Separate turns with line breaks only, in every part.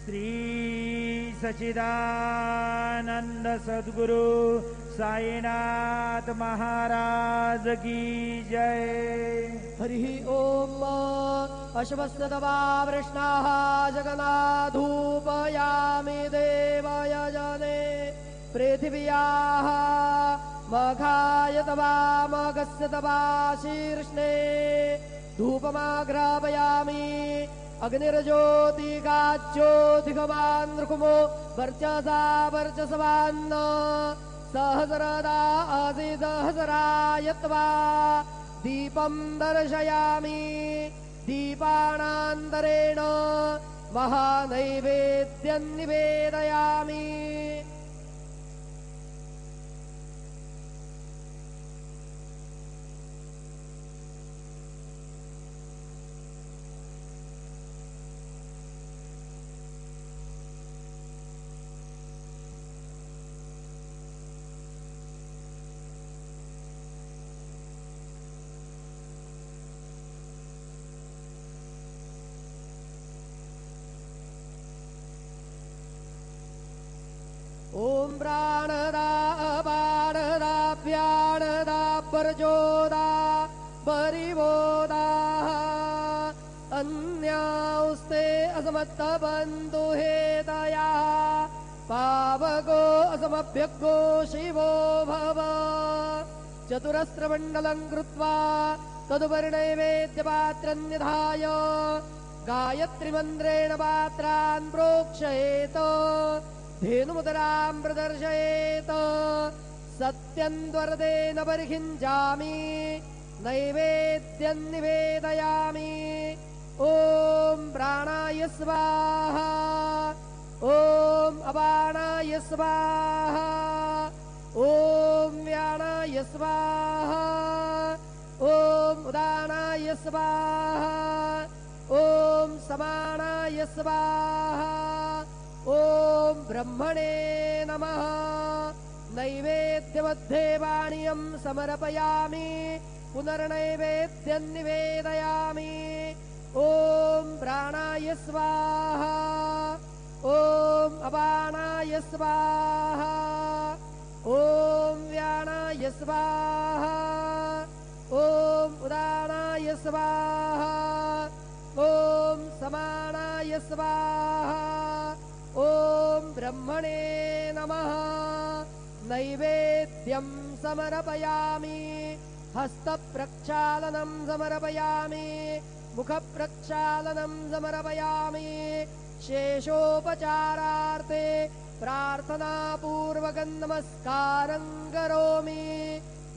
श्री सच्चिदानंद सद्गुरु साईनाथ महाराज की जय।
हरि ओम। अश्वस्तवा वृष्णाः जगन्नाथूपयामि देवाय जने पृथिव्याः मघाय तवा मघस्य तवा शीर्ष्णे धूपमाघ्रापयामि अग्निर्ज्योतिकाज्योतिघवान् रुकुमो वर्चसा वर्चसवान्न सहस्रदा असि सहस्राय त्वा दीपं दर्शयामि दीपानान्तरेण महानैवेद्यं निवेदयामि। ओम प्राणदा अपाणदाभ्याणदा परजोदा परिवोदा अन्यास्ते असमत्तबन्धु हेतया पावको असमभ्यगो शिवो भव। चतुरस्रमण्डलं कृत्वा तदुपरिणैवेद्यपात्रं निधाय गायत्रीमन्त्रेण पात्रान् प्रोक्षयेत धेनुमुदरां प्रदर्शयेत सत्यं द्वरदेन बर्हिञ्जामि नैवेद्यं निवेदयामि। ॐ प्राणाय स्वाहा ॐ अपानाय स्वाहा ॐ व्यानाय स्वाहा ॐ उदानाय स्वाहा ॐ समानाय स्वाहा ओम ब्रह्मणे नमः। नैवेद्यमध्येवाणीयं समर्पयामि पुनर्नैवेद्यं निवेदयामि। ओम प्राणाय स्वाहा ओम अपानाय स्वाहा ओम व्यानाय स्वाहा ओम उदानाय स्वाहा ओम समानाय स्वाहा ओम ब्रह्मणे नमः। नैवेद्यं समर्पयामि हस्तप्रक्षालनं समर्पयामि मुखप्रक्षालनं समर्पयामि शेषोपचारार्थे प्रार्थनापूर्वकं नमस्कारं करोमि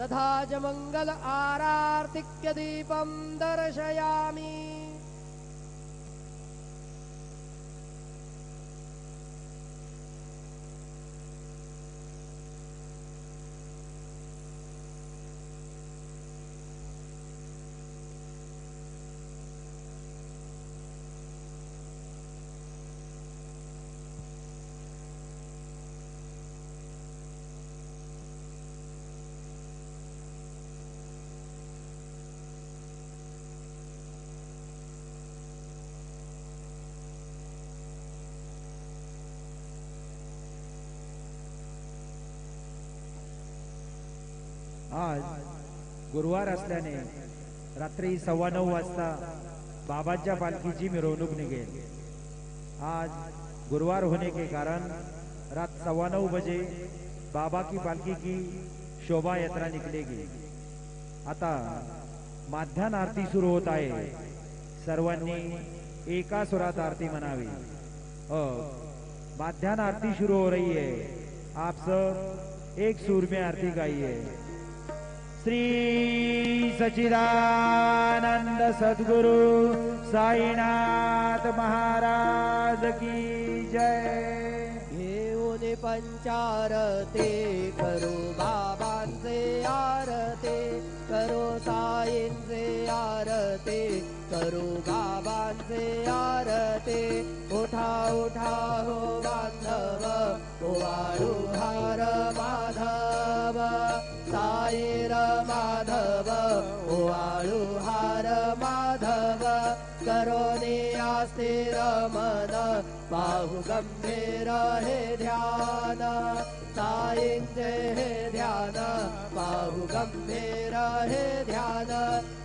तथा च मंगल आरार्तिक्य दीपं दर्शयामि।
आज गुरुवार असल्याने रात्री 9:15 वाजता बाबांच्या पालखीची मिरवणूक निघेल। आज गुरुवार होने के कारण रात 9:15 बजे बाबा की पालकी की शोभा यात्रा निकलेगी। आता माध्यान आरती सुरू होत आहे। सर्वांनी एका सुरात आरती म्हणावी। माध्यान आरती शुरू हो रही है। आप सब एक सुर में आरती गाइए। श्री सच्चिदानंद सद्गुरु साईनाथ महाराज की जय।
घेऊन पंचारते करो बाबांचे आरते करो साईंचे आरते करो बाबांचे आरते। उठा उठा हो बांधव ओवाळू हार माधव साईर माधव ओवाळू हार माधव करोने आस्थिर मन पाहु गंभीर हे ध्यान साईंचे हे ध्यान पाहु गंभीर हे ध्यान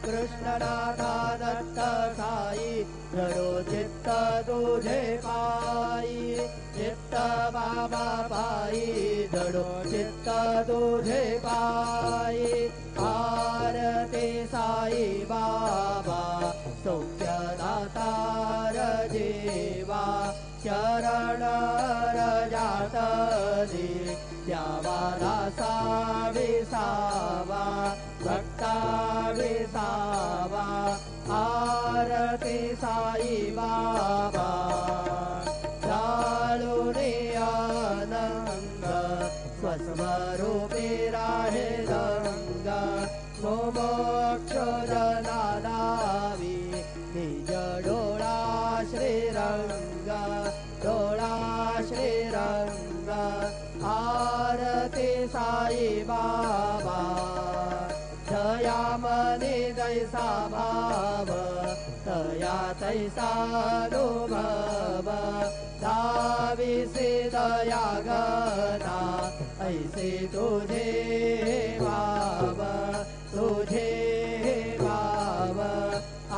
कृष्णनाथा दत्त साई धरो चित्त तुझे पायी चित्त बाबा पायी धरो चित्त तुझे पायी आरती साई बाबा सौख्यदातार जीवा शरण रजात द्यावा दासा विसावा भक्ता विसावा आरती साई बाबा जाळुनी आनंद स्वस्वरूपी राहे रंग मोक्ष जनालावी निज डोळा श्रीरंग डोळा श्रीरंग आरती साई बाबा दयामनी दैसा भाव तया तैसानुभव दाविसी दया गदा ऐसे तुझे भाव तुझे भाव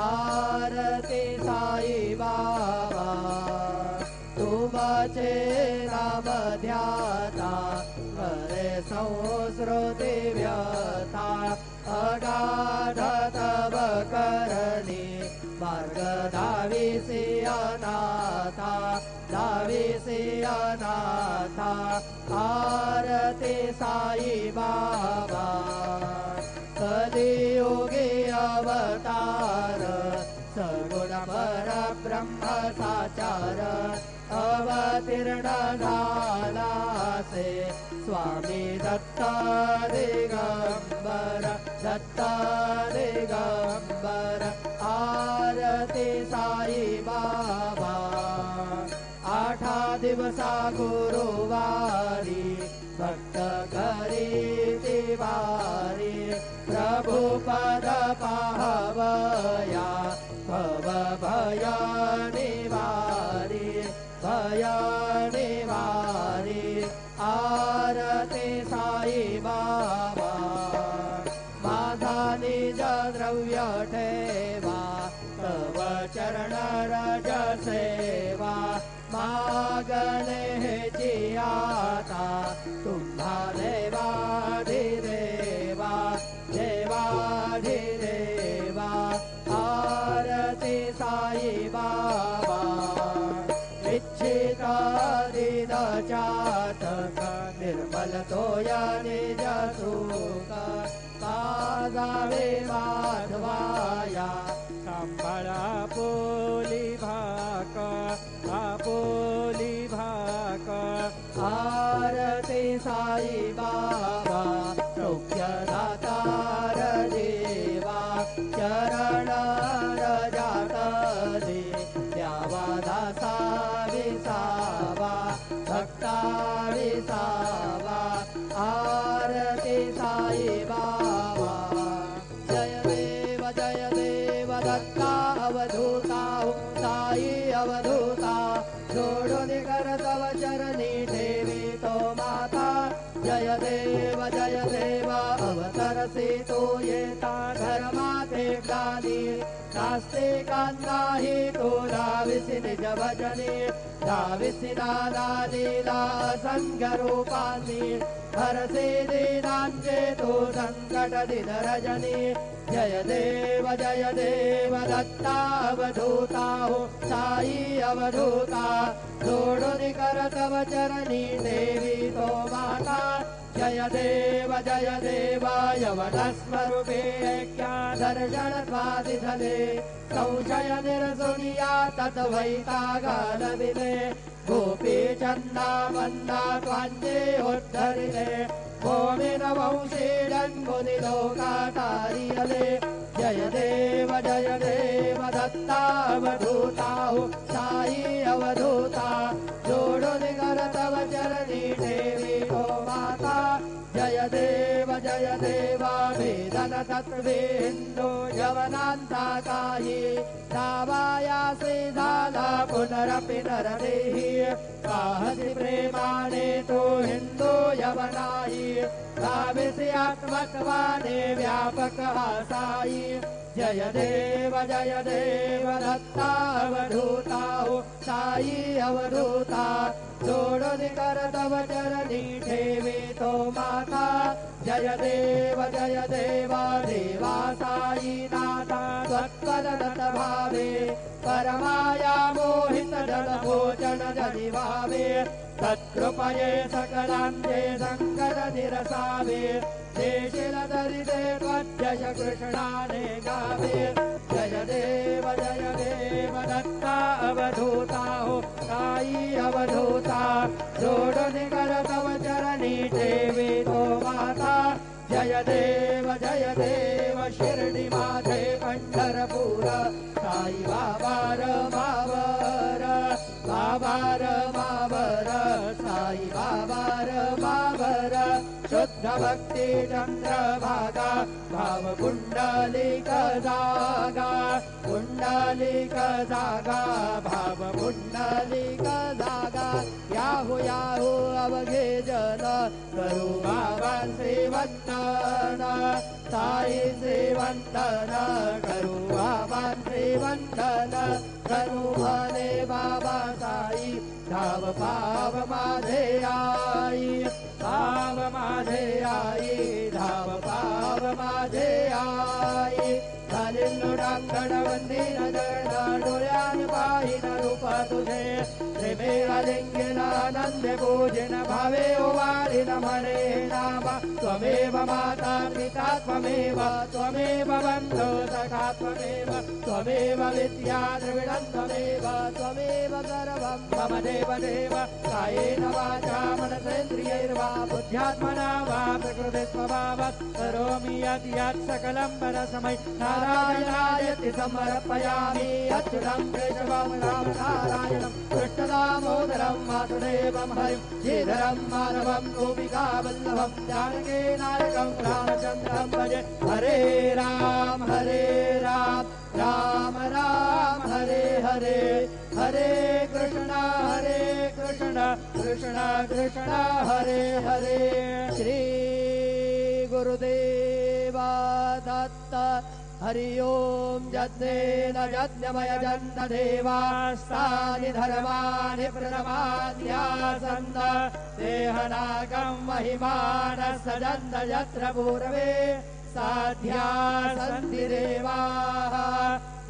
आरती साई बाबा तुमचे नाम ध्याता करे संस्कृती व्यथा अगाध तव करणी मार्ग दाविसी अनाथा दाविसी अनाथा आरती साई बाबा कलियुगी अवतार सगुण परब्रह्म साचार अवतीर्ण झाला से स्वामी दत्त दिगंबर दत्त दिगंबर आरती साई बाबा आठा दिवसा गुरुवारी भक्त करी तिवारी प्रभु पद पाहवया भव भय निवारी भय निवारी आरती साई बाबा माझा निज द्रव्य ठेवा तव चरण रज सेवा मागणे हे जियाता तुम्हा देवाधिदेवा देवाधिदेवा आरती साई बाबा इच्छित दिन चातक निर्मल तोया निज सुख पाजावे माधवाया सांभाळा पोली भाक आपोली भाक आरती साई बाबा सौख्यदातार देवा चरण रजात दे द्यावा दासा विसावा भक्ता विसावा आरती साई बाबा जय देव दत्ता अवधूता साई अवधूता जोडून कर तव चरणी ठेवी तो माता जय देव अवतरसी तो येता धर्माते ग्लानी नास्तिकांनाही तो दाविसी निज भजनी दाविसी नाना लीला संग रूपांनी हरसे दीनांचे तो संकट दिन रजनी जय देव दत्ता अवधूता हो साई अवधूता जोडून कर तव चरणी देवी तो माता जय देव यवनस्वरूपे ऐक्या दर्शन स्वादिधले संशय निरसुनिया तद्वैता गालविले गोपी चंदा मंदा त्वांजे उद्धरिले गोविंद वंशी जन्मुनि लोकातारियले जय देव दत्ता अवधूता हो साई अवधूता जोडून कर तव चरणी देवी तो माता जय देव जय देवा वेदन तत्त्वेन्दो यवनान्ता काही दावायासे झाला पुनरपि नरदेही काहति प्रेमाने तो हिंदू यवनाई काविसी आत्मत्वाने व्यापक हासाई जय देव दत्ता अवधूता हो साई अवधूता जोडून कर तव चरणी ठेवी तो माता जय देवा देवा साई नाथा त्वत्पदनत भावे परमाया मोहित जन भोजन जनि भावे तत्कृपये सकलांते संकट निरसावे देशिल दरिदे त्वद्यश कृष्णाने गावे जय देव दत्ता अवधूता हो साई अवधूता जोडून कर तव चरणी ठेवी तो माता जय देव शिर्डी माझे पंढरपूर साई बाबार मावर साई बाबार मावर शुद्ध भक्ती चंद्रभागा भाव कुंडलिक जागा भाव कुंडलिक जागा याहू अवघे जन करू बाबा श्रीवंदन साई श्रीवंदन करू बाबा श्रीवंदन करू म्हणे बाबा साई धाव पाव माझे आई धाव पाव माझे आई डांगण वंदीन जरण डोळ्यान पाहिन रूप तुझे प्रेमे आलिंगन आनंद पूजन भावे ओवाळीन म्हणे नामा त्वमेव माता पिता त्वमेव बंधो सखा त्वमेव विद्या द्रविणं त्वमेव सर्वं मम देव कायेन वाचा मनसेन्द्रियैर्वा बुद्ध्यात्मना वा प्रकृतिस्वभावात् करोमि यत् सकलं परस्मै नारायणायति समर्पयामि अच्युतं केशवं राम नारायणं कृष्णदामोदरं वासुदेवं हरिं श्रीधरं माधवं गोपिकावल्लभं जानकी नायकं रामचन्द्रं भजे हरे राम राम राम हरे हरे हरे कृष्ण कृष्ण कृष्ण हरे हरे श्री गुरुदेवा दत्त हरि ओम यज्ञेन यज्ञमय जन्त देवास्तानि धर्माणि प्रणमान्यासन्त देहनागं महिमानः सजन्त यत्र पूर्वे साध्या सन्ति देवाः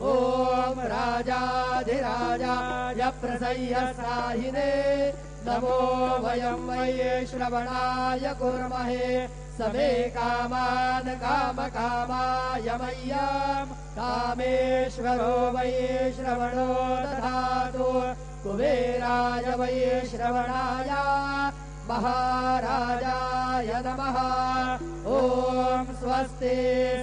ओम राजाधिराजाय प्रसह्यसाहिने नमो वयं वै श्रवणाय कुर्महे समे कामान् कामकामाय मह्यं कामेश्वरो वै श्रवणो दधातु कुबेराय वै श्रवणाय महाराजाय नमः ओम स्वस्ति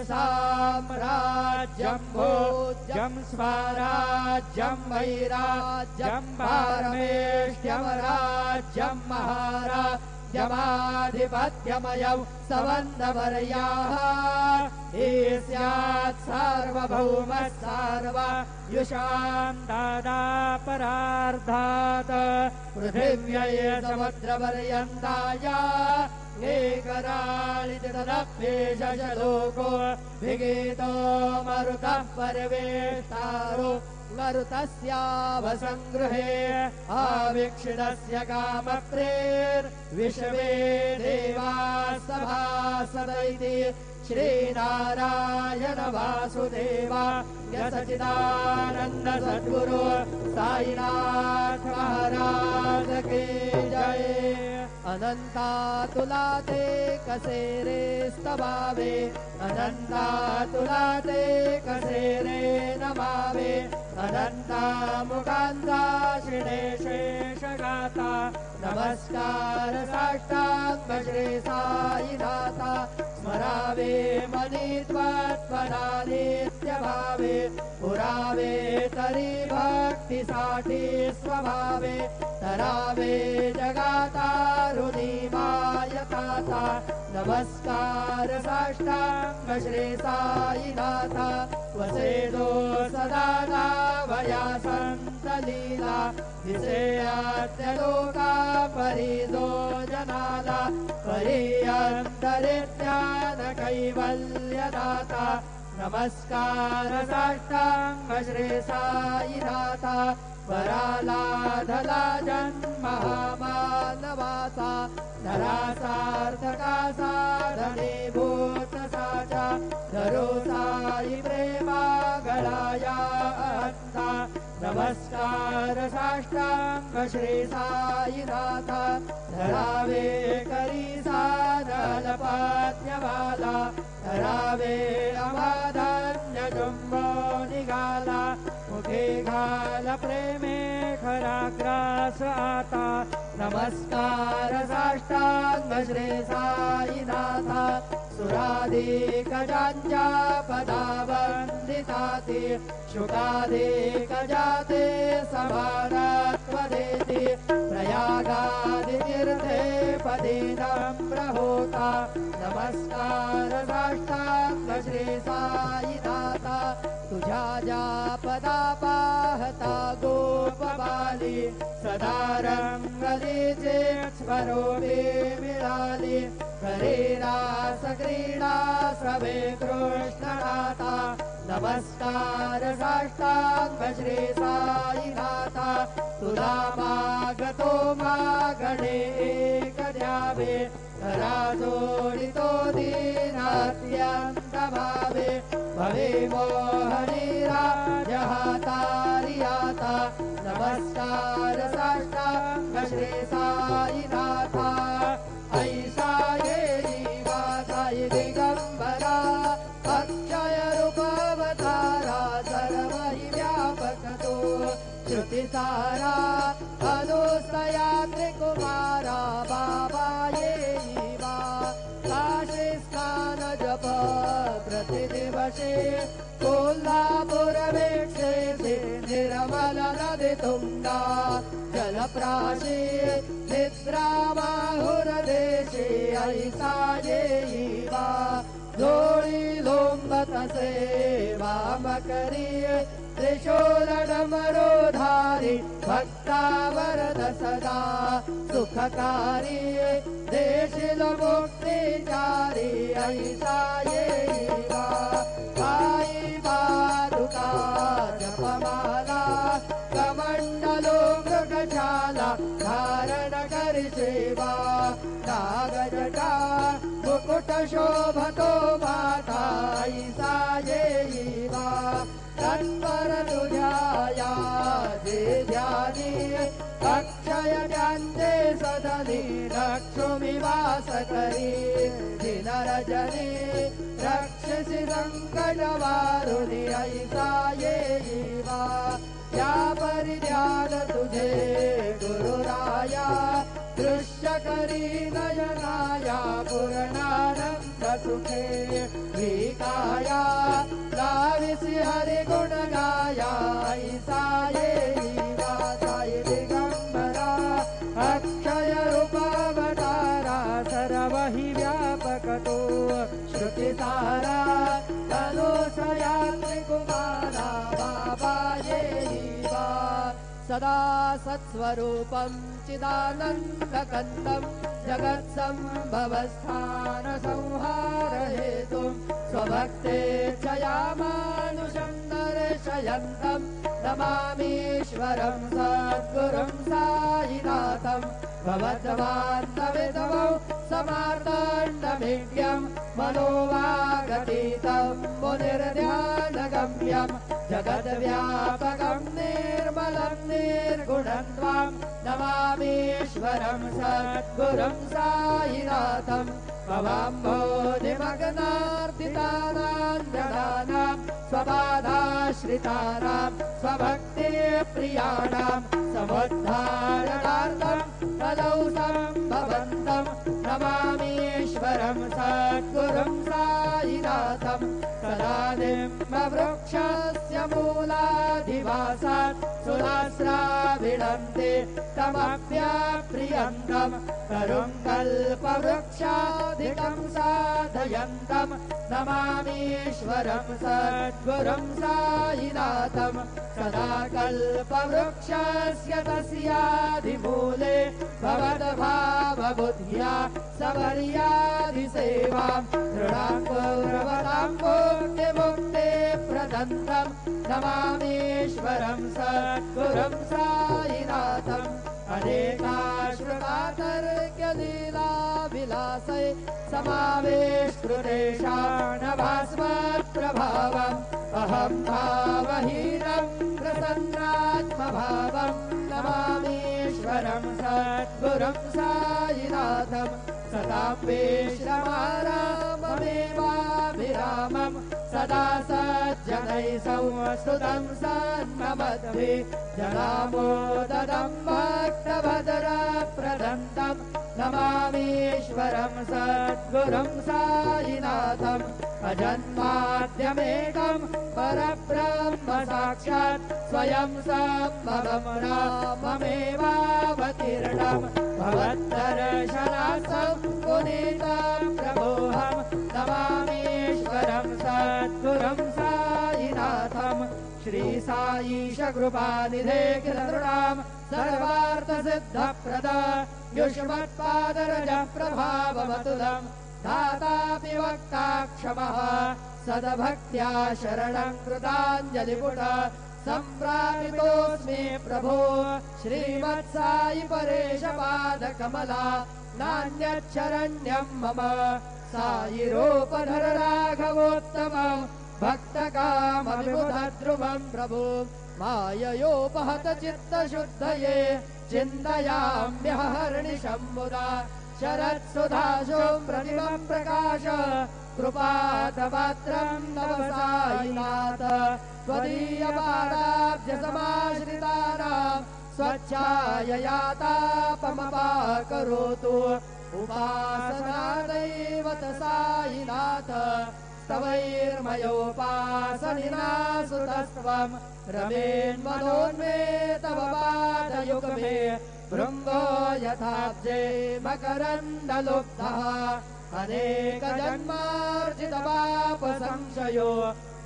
साम्राज्यं भोज्यं स्वराज्यं वैराज्यं पारमेष्ट्यं राज्यं महाराज्यमाधिपत्यमयं सवन्दवर्याः ईस्यात् सार्वभौमः सार्वयुषां दादा परार्धात् पृथिव्यै समुद्रपर्यन्ताय एकराळितदप्येशलोको विगीतो मरुतः पर्वेष्टारो मरुतस्यावसङ्गृहे आवीक्षितस्य कामप्रेर्विश्वे देवाः सभासदैति श्रीनारायण वासुदेव सच्चिदानंद सद्गुरु साईनाथ महाराज के जय। अनंता तुला ते कसे रे स्तवावे अनंता तुला ते कसे रे नमावे अनंता मुखांचा शिणे शेष गाता नमस्कार साष्टांग श्री साईनाथा स्मरावे मनी त्वत्पदा नित्य भावे पुरावे तरी भक्तीसाठी स्वभावे तरावे जगाता हृदि मायता साईनाथ नमस्कार साष्टांग श्री साईनाथ वसेदो सदा नावया संत लीला दिसे अत्यलोका परिदो जनाला परियंतरिज्ञान कैवल्यदाता नमस्कार साष्टांग श्री साईनाथ परालाधला जन्महामानवाचा धरासार्थका साधनीभूत साचा धरो साई प्रेमा गळाया अंता नमस्कार साष्टांग श्री साईनाथ धरावे करी साधलपाद्यवाला धरावे अमाधान्य जुंबो निघाला मुखे घाल प्रेमे खरा ग्रास आता नमस्कार साष्टांग श्री साईनाथ सुराधिक ज्यांच्या पदावंदिताती शुकाधिक जाते समानत्व देती प्रयागादि तीर्थे पदी नम्र होता नमस्कार साष्टांग श्री साईनाथ तुझ्या ज्या पदा पाहता गोपबाली सदा रंगलीचे स्वरूपी मिळाली करे रास क्रीडा सवे कृष्णनाथा नमस्कार साष्टांग श्री साईनाथ तुला मागतो मागणे एक द्यावे धरा जोडितो दीनात्यंत भावे भवे मोहनी राज हातारियाता नमस्कार साष्टांग श्री साईनाथ ऐसा येई वासाई दिगंबरा अक्षय रूपावतारा सर्व हि व्यापक तो श्रुतिसारा अनुसया त्रिकुमारा बाबा येई वा काशी स्नान जप प्रतिदिवसे कोल्हापूर वेक्षे निर्मल नदी तुंगा जलप्राशी निद्रा माहुरदेशे ऐसा येई वा जोडी लोंबतसे वाम करी त्रिशूलडमरोधारी भक्तावरद सदा सुखकारी देशिल मुक्तिचारी ऐसा येई वा पायी पादुका जपमाला कमंडलो मृगशाला धारण करी सेवा नागजटा मुकुट शोभतो माता ऐसा येई वा तत्पर तुझ्या जे ध्यानी अक्षय ज्ञानते सदनी लक्ष्मी वास करी दिनरजनी रक्षसी संकट वारुणी ऐसा येई वा या परिध्यान तुझे गुरुराया दृश्य करी नयनाया पूर्णानंद सुखे विकाया लाविसी हरि गुण गाया ऐसा येई वा साई दिगंबरा अक्षय रूपावतारा सर्व हि व्यापक तो श्रुतिसारा तनुसया त्रिकुमारा बाबा येई वा सदा सत्स्वरूपं चिदानन्दकन्दं जगत्सम्भवस्थान संहार हेतुं स्वभक्तेच्छयामानुषं दर्शयन्तं नमामीश्वरं सद्गुरुं साईनाथं भवद्वान्तविधवौ समार्ताण्डमीड्यं मनोवागतीतं मुनिर्ध्यानगम्यं जगद्व्यापकं निर्मलं निर्गुणं त्वां नमामीश्वरं सद्गुरुं साईनाथं भवाम्भोधिमग्नार्दितानां जनानां स्वबाधाश्रितानां स्वभक्तिप्रियाणां समुद्धारणार्थं तदौ सम्भवन्तं नमामीश्वरं सद्गुरुं साईनाथं सदा निम्बवृक्षस्य मूलाधिवासात् सुधास्राविणन्ति तमप्यप्रियन्तम् करुङ्कल्पवृक्षाधिकं साधयन्तम् नमामीश्वरं सद्गुरुं साईनाथम् सदा कल्पवृक्षस्य तस्याधिमूले भवद्भावबुद्ध्या सवर्याधिसेवां दृढाङ्कुर्वताङ्कुर्निमुक्ते प्रदन्तम् नमामीश्वरं सद्गुरुं साईनाथम् अनेकाश्रुतातर्क्यलीलाविलासै समावेष्कृतेषाणभास्मत्प्रभावम् अहं भावहीनं प्रसन्नात्मभावं नमामीश्वरं सद्गुरुं साईनाथम् सदां विश्रमाराममेवाभिरामम् सदा सज्जनैः संस्तुतं सन्नमद्भिः जनामोदनं भक्तभद्रप्रदन्तं नमामीश्वरं सद्गुरुं साईनाथम् अजन्माद्यमेकं परब्रह्म साक्षात् स्वयं सम्भवं राममेवावतीर्णम् भवद्दर्शनार्थं पुनीतं प्रभोऽहं नमामीश्वरं सद्गुरुं साईनाथम् श्री साईश कृपानिधे किलनृणां सर्वार्थसिद्धप्रद युष्मत्पादरज प्रभावमतुलं दातापि वक्ता क्षमः सद्भक्त्या शरणं कृताञ्जलिपुट सम्प्रापितोऽस्मि प्रभो श्रीमत्साई परेश पादकमला नान्यच्छरण्यं मम साई रूपधर राघवोत्तमं भक्तकामविबुधध्रुवं प्रभु माययोपहत चित्तशुद्धये चिन्तयाम्यहर्निशं मुदा शरत्सुधाशों प्रतिमं प्रकाश कृपातपात्रं तव साईनाथ त्वदीयपादाब्जसमाश्रितानां स्वच्छायया तापमपाकरोतु उपासनादैवत साईनाथ स्तवैर्मयोपासनिना सुतस्त्वं रमेन्मनोन्मे तव पादयुग्मे भृङ्गो यथाब्जे मकरन्दलुब्धः अनेकजन्मार्जितपापसंशयो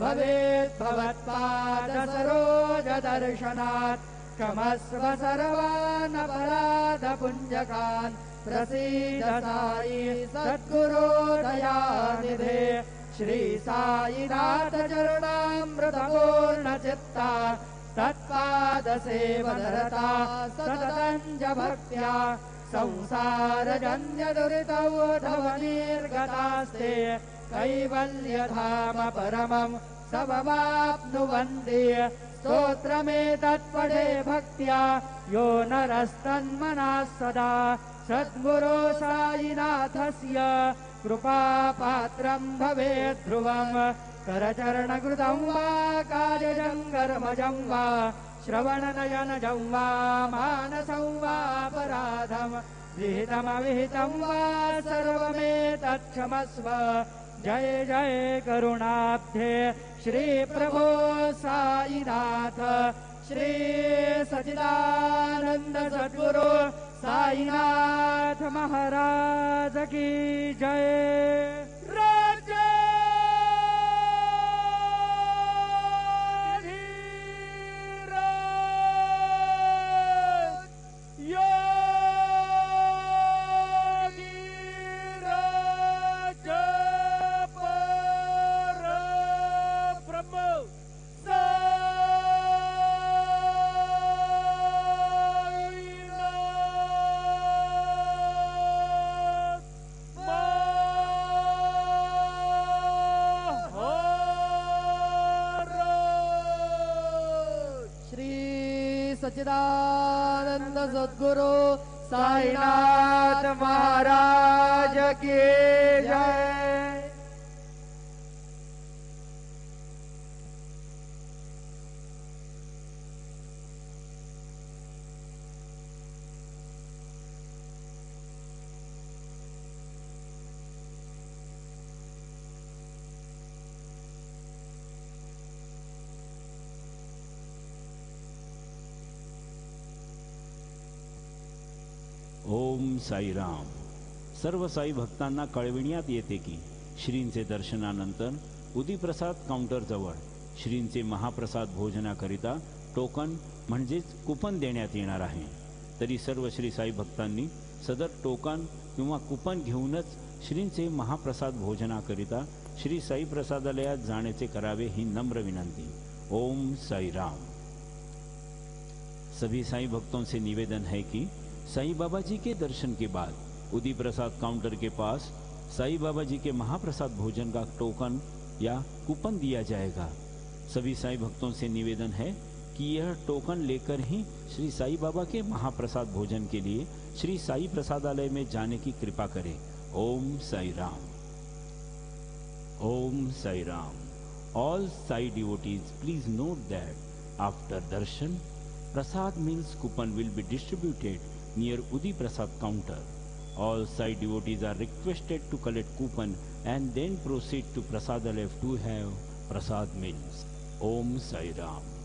भवेत् भवत्पादसरोजदर्शनात् क्षमस्व सर्वान् अपराधपुञ्जकान् प्रसीद साई सद्गुरो दयानिधे श्री साईनाथ चरणामृतपूर्णचित्ता तत्पादसेवनरता सततं च भक्त्या संसारजन्यदुरितौधवनिर्गतास्ते कैवल्यधाम परमं समवाप्नुवन्ति स्तोत्रमेतत्पठे भक्त्या यो नरस्तन्मनः सदा सद्गुरो साईनाथस्य कृपापात्रं भवेत् ध्रुवम् करचरणकृतं वा कार्यजङ्गर्मजं वा श्रवणनयनजं वा मानसं वापराधं विहितमविहितं वा सर्वमेतत्क्षमस्व जय जय करुणाब्धे श्री प्रभो साईनाथ श्री सच्चिदानंद सद्गुरु साईनाथ महाराज की जय। सच्चिदानंद सद्गुरु साईनाथ महाराज की जय।
ओम साईराम. सर्व साई भक्तांना कळविण्यात येते की श्रींचे दर्शनानंतर उदीप्रसाद काउंटरजवळ श्रींचे महाप्रसाद भोजनाकरिता टोकन म्हणजेच कुपन देण्यात येणार आहे. तरी सर्व श्री साई भक्तांनी सदर टोकन किंवा कुपन घेऊनच श्रींचे महाप्रसाद भोजनाकरिता श्री साई प्रसादालयात जाण्याचे करावे ही नम्र विनंती. ओम साईराम. सभी साई भक्तों से निवेदन है कि साई बाबा जी के दर्शन के बाद उदी प्रसाद काउंटर के पास साई बाबा जी के महाप्रसाद भोजन का टोकन या कूपन दिया जाएगा. सभी साई भक्तों से निवेदन है कि यह टोकन लेकर ही श्री साई बाबा के महाप्रसाद भोजन के लिए श्री साई प्रसादालय में जाने की कृपा करें. ओम साई राम. ओम Sai Ram. All Sai devotees, please note that after darshan, prasad meals coupon will be distributed near Udi Prasad counter. All Sai devotees are requested to collect coupon and then proceed to Prasadalaya to have prasad meals. Om Sai Ram.